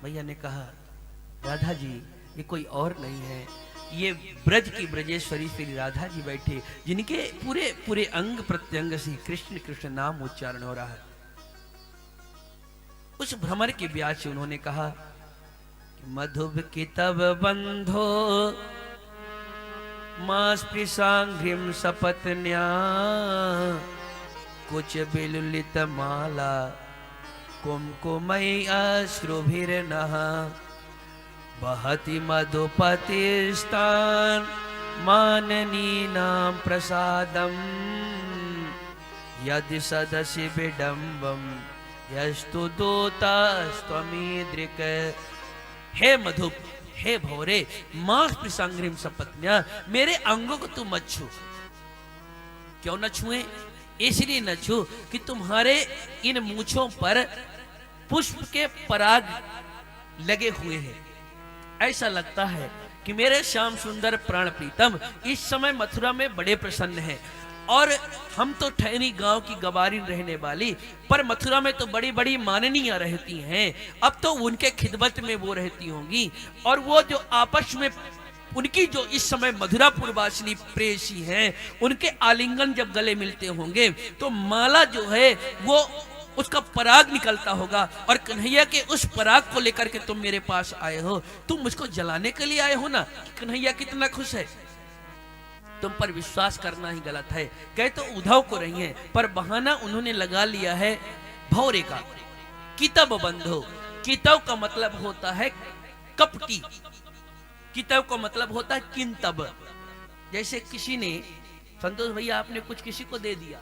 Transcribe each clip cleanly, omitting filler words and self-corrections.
भैया ने कहा राधा जी ये कोई और नहीं है, ये ब्रज की ब्रजेश्वरी श्री राधा जी बैठे, जिनके पूरे पूरे अंग प्रत्यंग से कृष्ण कृष्ण नाम उच्चारण हो रहा है। उस भ्रमर के ब्याज से उन्होंने कहा कि मधुब की तब बंधो मां स्पृशांघ्रिम सपत्न्या कुछ बिलुलित माला कुमकुमई अश्रुभिर्नः बहति मधुपतिस्तान माननीनां प्रसादम यदि सदसि विडम्बम यस्तु दूतास्त्वमीदृक्। हे मधुप, हे भौरे, मां स्पृशांघ्रिम सपत्न्या, मेरे अंगों को तू मत छू। क्यों न छुए? इसलिए न छू कि तुम्हारे इन मूछों पर पुष्प के पराग लगे हुए हैं। ऐसा लगता है कि मेरे श्याम सुंदर प्राण प्रीतम इस समय मथुरा में बड़े प्रसन्न हैं, और हम तो ठहरी गांव की गवारीन रहने वाली, पर मथुरा में तो बड़ी बड़ी माननीयां रहती हैं। अब तो उनके खिदमत में वो रहती होंगी, और वो जो आपस में उनकी जो इस समय मधुरापुर वासिनी प्रेयसी हैं, उनके आलिंगन जब गले मिलते होंगे तो माला जो है वो उसका पराग निकलता होगा, और कन्हैया के उस पराग को लेकर के तुम मेरे पास आए हो। तुम मुझको जलाने के लिए आए हो ना कि कन्हैया कितना खुश है। तुम पर विश्वास करना ही गलत है। कहे तो उद्धव को रही है, पर बहाना उन्होंने लगा लिया है भौरे का। कितब बंधो, कितव का मतलब होता है कपटी, कितव का मतलब होता है किंतब। जैसे किसी ने, संतोष भैया आपने कुछ किसी को दे दिया,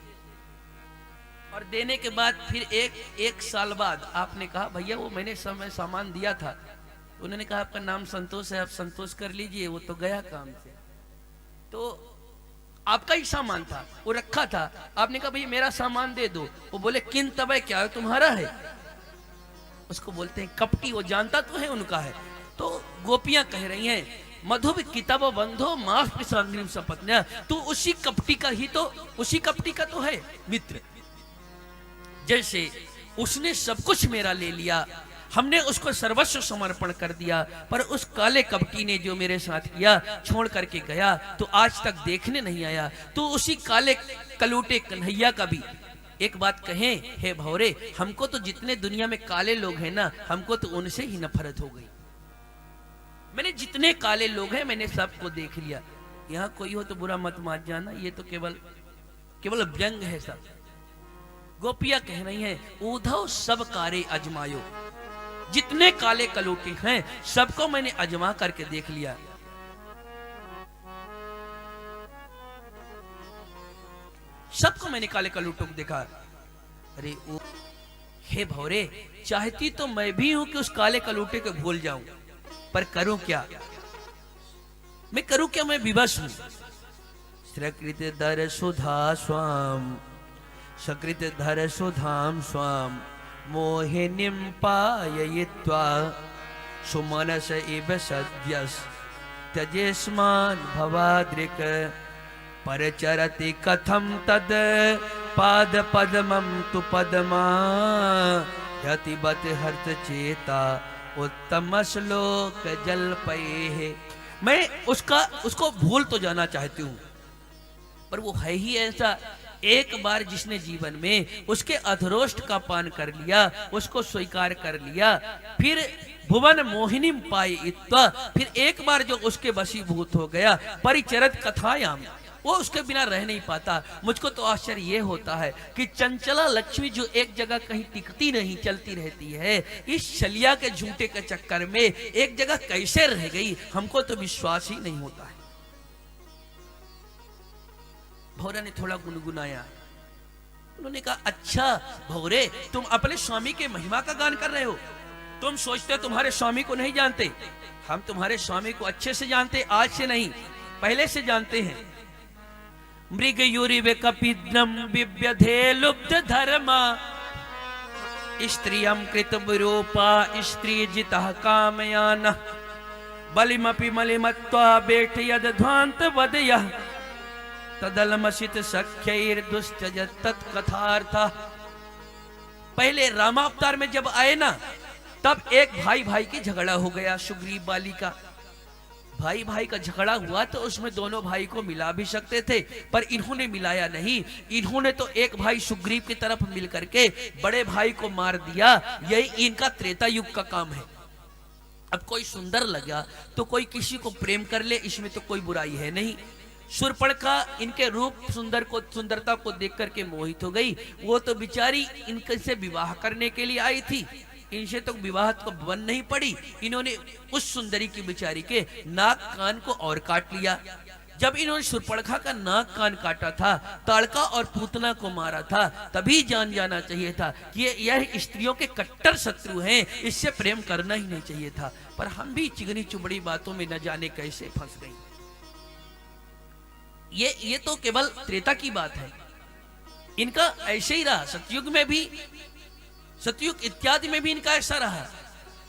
और देने के बाद फिर एक साल बाद आपने कहा भैया वो मैंने सामान दिया था, तो उन्होंने कहा आपका नाम संतोष है, आप संतोष कर लीजिए, वो तो गया काम से। तो आपका ही सामान था, वो रखा था, आपने कहा भैया मेरा सामान दे दो, वो बोले किन तब है, क्या है तुम्हारा है? उसको बोलते हैं कपटी। वो जानता तो है उनका है। तो गोपियां कह रही हैं मधुब कितब बंधो मां स्पृशांघ्रिम सपत्न्या, तू उसी कपटी का ही तो, उसी कपटी का तो है मित्र। जैसे उसने सब कुछ मेरा ले लिया, हमने उसको सर्वस्व समर्पण कर दिया, पर उस काले कपटी ने जो मेरे साथ किया, छोड़ करके गया तो आज तक देखने नहीं आया। तो उसी काले कलूटे कन्हैया का भी एक बात कहें, हे भौरे, हमको तो जितने दुनिया में काले लोग हैं ना, हमको तो उनसे ही नफरत हो गई। मैंने जितने काले लोग हैं मैंने सबको देख लिया। यहाँ कोई हो तो बुरा मत मान जाना, ये तो केवल व्यंग है सब। गोपियां कह रही हैं उद्धव सब कारे अजमायो, जितने काले कलूटे हैं सबको मैंने अजमा करके देख लिया। सबको मैंने काले कलूटों को देखा। अरे ओ हे भौरे, चाहती तो मैं भी हूं कि उस काले कलूटे को भूल जाऊं, पर करूं क्या? मैं करूं क्या? मैं विवश हूं। सकृत दर सुधा स्वाम, सकृत धर सुधाम स्वाम मोहिनीं पाययित्वा सुमनस इव सद्यस त्यजेस्मान् भवाद्रिक परचरति कथम तद पाद पद्मं तु पद्मा यतिबत हर्त चेता उत्तम श्लोक जल्पैः। मैं उसको भूल तो जाना चाहती हूँ, पर वो है ही ऐसा। एक बार जिसने जीवन में उसके अधरोष्ट का पान कर लिया, उसको स्वीकार कर लिया, फिर भुवन मोहिनी पायित्वा, फिर एक बार जो उसके वशीभूत हो गया, परिचरत कथायाम, वो उसके बिना रह नहीं पाता। मुझको तो आश्चर्य ये होता है कि चंचला लक्ष्मी जो एक जगह कहीं टिकती नहीं, चलती रहती है, इस छलिया के झूठे के चक्कर में एक जगह कैसे रह गई, हमको तो विश्वास ही नहीं होता है। भौरा ने थोड़ा गुनगुनाया। उन्होंने कहा अच्छा भौरे, तुम अपने स्वामी के महिमा का गान कर रहे हो। तुम सोचते तुम्हारे स्वामी को नहीं जानते। हम तुम्हारे स्वामी को अच्छे से जानते, आज से नहीं पहले से जानते हैं। मृग यूरिव कपिद्रम विव्यधे लुब्ध धर्मा स्त्रियं कृत विरूपा स्त्री जितः कामयान बलिमपि मलिमत्वा बेठ यद ध्वांत वदयः तदलमसित सख्यैर्दुश्चज तत्कथार्थ। पहले रामावतार में जब आए ना, तब एक भाई भाई की झगड़ा हो गया, सुग्रीव बाली का भाई भाई का झगड़ा हुआ, तो उसमें दोनों भाई को मिला भी सकते थे, पर इन्होंने मिलाया नहीं। इन्होंने तो एक भाई सुग्रीव की तरफ मिल करके बड़े भाई को मार दिया। यही इनका त्रेता युग का काम है। अब कोई सुंदर लगा तो कोई किसी को प्रेम कर ले, इसमें तो कोई बुराई है नहीं। शूर्पणखा इनके रूप सुंदरता को देख करके मोहित हो गई। वो तो बेचारी इनसे विवाह करने के लिए आई थी, इनसे तो विवाह को बन नहीं पड़ी। इन्होंने उस सुंदरी की बेचारी के नाक कान को और काट लिया। जब इन्होंने शूर्पणखा का नाक कान काटा था, ताड़का और पूतना को मारा था, तभी जान जाना चाहिए था कि यह स्त्रियों के कट्टर शत्रु हैं, इससे प्रेम करना ही नहीं चाहिए था। पर हम भी चिगनी चुबड़ी बातों में न जाने कैसे फंस गए। ये तो केवल त्रेता की बात है, इनका ऐसे ही रहा। सतयुग में भी, सतयुग इत्यादि में भी इनका ऐसा रहा।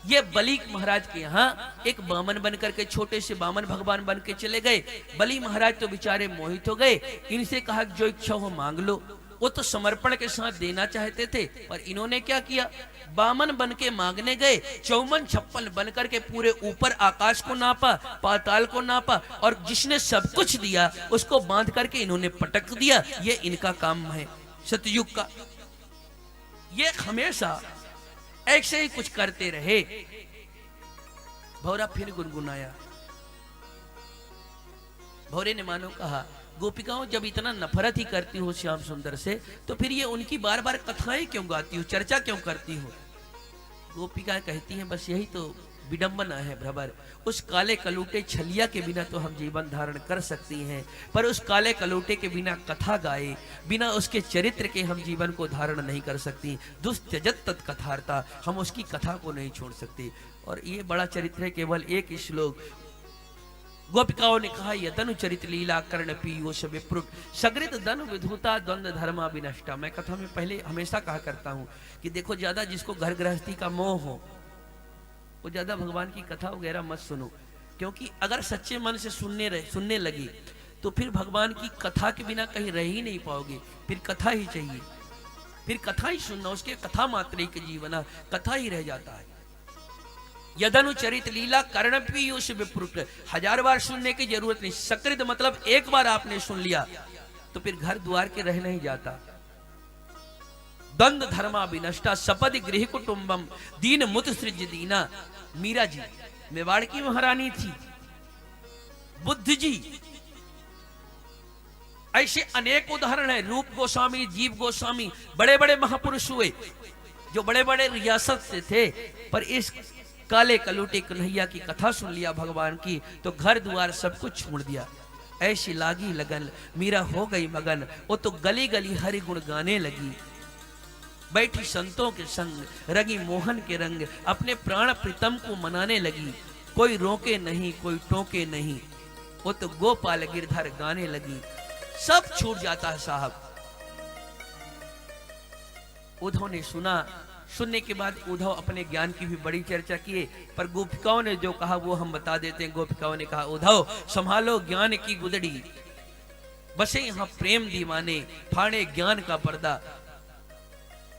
ये बलि महाराज के यहाँ एक बामन बन करके, छोटे से बामन भगवान बन के चले गए। बलि महाराज तो बेचारे मोहित हो गए। इनसे कहा जो इच्छा हो मांग लो। वो तो समर्पण के साथ देना चाहते थे, पर इन्होंने क्या किया, बामन बन के मांगने गए। 54-56 बन करके पूरे ऊपर आकाश को नापा, पाताल को नापा, और जिसने सब कुछ दिया उसको बांध करके इन्होंने पटक दिया। ये इनका काम है सतयुग का। ये हमेशा ऐसे ही कुछ करते रहे। भौरा फिर गुनगुनाया। भौरे ने मानो कहा, गोपिकाओं जब इतना नफरत ही करती हो श्याम सुंदर से, तो फिर ये उनकी बार बार कथाएं क्यों गाती हो, चर्चा क्यों करती हो। गोपिकाएं कहती हैं बस यही तो विडंबना है भ्रमर। उस काले कलूटे छलिया के बिना तो हम जीवन धारण कर सकती हैं, पर उस काले कलूटे के बिना कथा गाए, बिना उसके चरित्र के हम जीवन को धारण नहीं कर सकती। दुस्त्यजत तत्कथार्ता, हम उसकी कथा को नहीं छोड़ सकते। और ये बड़ा चरित्र है, केवल एक श्लोक। गोपिकाओं ने कहा, यदनु चरित लीला कर्ण पीयूष विप्रुट सगृत धन विधुता द्वंद्व धर्मा विनष्टा। मैं कथा में पहले हमेशा कहा करता हूं कि देखो, ज्यादा जिसको घर गृहस्थी का मोह हो वो ज्यादा भगवान की कथा वगैरह मत सुनो, क्योंकि अगर सच्चे मन से सुनने लगी तो फिर भगवान की कथा के बिना कहीं रह ही नहीं पाओगे। फिर कथा ही चाहिए, फिर कथा ही सुनना, उसके कथा मात्र के जीवन कथा ही रह जाता है। यदनुचरित लीला कर्ण पीयूष विप्रुट, 1000 बार सुनने की जरूरत नहीं। सकृत मतलब एक बार आपने सुन लिया तो फिर घर द्वार के रह नहीं जाता। द्वंद्व धर्मा विनष्टा सपदि गृह कुटुंबम दीन मुत सृज दीना। मीरा जी मेवाड़ की महारानी थी, बुद्ध जी, ऐसे अनेक उदाहरण है। रूप गोस्वामी, जीव गोस्वामी, बड़े बड़े महापुरुष हुए जो बड़े बड़े रियासत से थे, पर इस काले कलूटे कन्हैया की कथा सुन लिया भगवान की तो घर द्वार सब कुछ छोड़ दिया। ऐसी लागी लगन, मीरा हो गई मगन। वो तो गली गली हरि गुण गाने लगी, बैठी संतों के संग, रंगी मोहन के रंग, अपने प्राण प्रीतम को मनाने लगी। कोई रोके नहीं, कोई टोके नहीं, वो तो गोपाल गिरधर गाने लगी। सब छूट जाता है साहब। उद्धव ने सुना, सुनने के बाद उद्धव अपने ज्ञान की भी बड़ी चर्चा किए, पर गोपिकाओं ने जो कहा वो हम बता देते हैं। गोपिकाओं ने कहा, उद्धव संभालो ज्ञान की गुदड़ी, बसे यहां प्रेम दीवाने, फाड़े ज्ञान का पर्दा।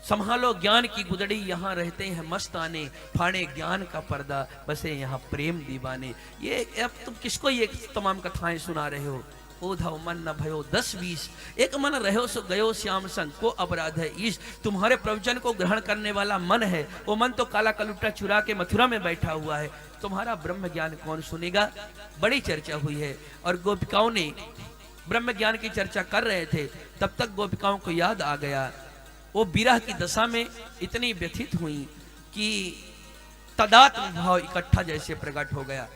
संभालो ज्ञान की गुदड़ी, यहाँ रहते हैं मस्ताने, फाड़े ज्ञान का पर्दा, बसे यहाँ प्रेम दीवाने। ये अब तुम किसको ये तमाम कथाएं सुना रहे हो। उद्धव मन न भयो 10-20, एक मन रहो सो गयो श्याम संग, को अपराध है ईश। तुम्हारे प्रवचन को ग्रहण करने वाला मन है, वो मन तो काला कलुट्टा चुरा के मथुरा में बैठा हुआ है। तुम्हारा ब्रह्म ज्ञान कौन सुनेगा। बड़ी चर्चा हुई है और गोपिकाओं ने ब्रह्म ज्ञान की चर्चा कर रहे थे। तब तक गोपिकाओं को याद आ गया, वो विरह की दशा में इतनी व्यथित हुई कि तदात्म भाव इकट्ठा जैसे प्रकट हो गया।